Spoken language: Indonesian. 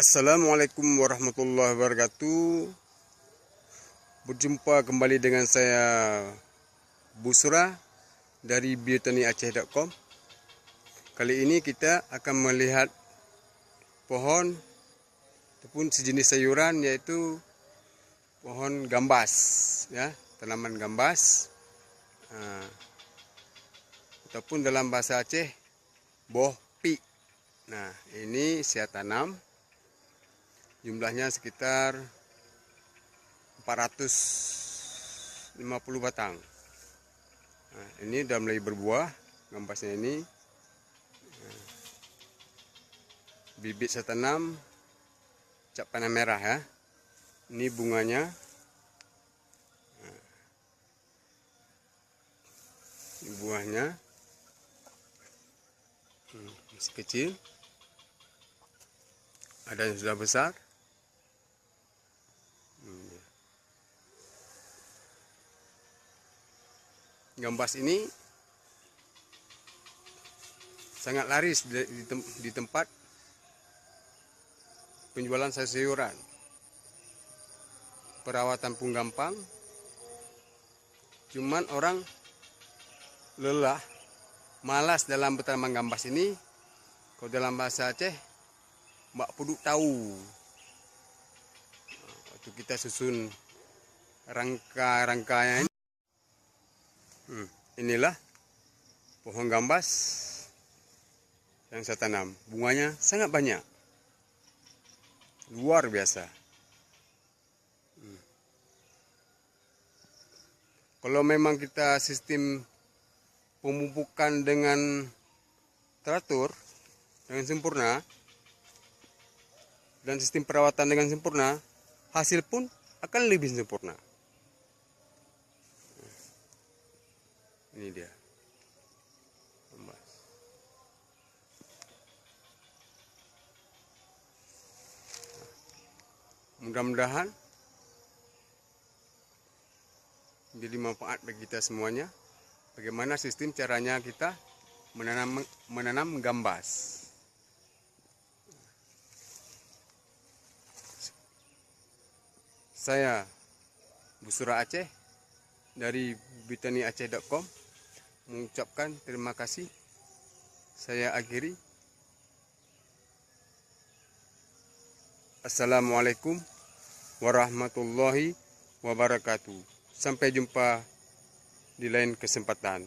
Assalamualaikum warahmatullahi wabarakatuh. Berjumpa kembali dengan saya Busra dari biotaniaceh.com. Kali ini kita akan melihat pohon ataupun sejenis sayuran, yaitu pohon gambas, ya, tanaman gambas, ataupun dalam bahasa Aceh boh pi. Nah, ini saya tanam. Jumlahnya sekitar 450 batang. Nah, ini sudah mulai berbuah gambasnya ini. Bibit saya tanam cap panah merah, ya. Ini bunganya. Ini buahnya. Masih kecil. Ada yang sudah besar. Gambas ini sangat laris di tempat penjualan sayur-sayuran. Perawatan pun gampang. Cuman orang lelah, malas dalam bertanam gambas ini. Kalau dalam bahasa Aceh, mbak puduk tahu. Waktu kita susun rangka-rangkanya ini. Inilah pohon gambas yang saya tanam. Bunganya sangat banyak, luar biasa. Kalau memang kita sistem pemupukan dengan teratur, dengan sempurna, dan sistem perawatan dengan sempurna, hasil pun akan lebih sempurna. Ini dia. Mudah-mudahan menjadi manfaat bagi kita semuanya. Bagaimana sistem caranya kita menanam gambas. Saya Busra Aceh dari biotaniaceh.com mengucapkan terima kasih. Saya akhiri. Assalamualaikum warahmatullahi wabarakatuh. Sampai jumpa di lain kesempatan.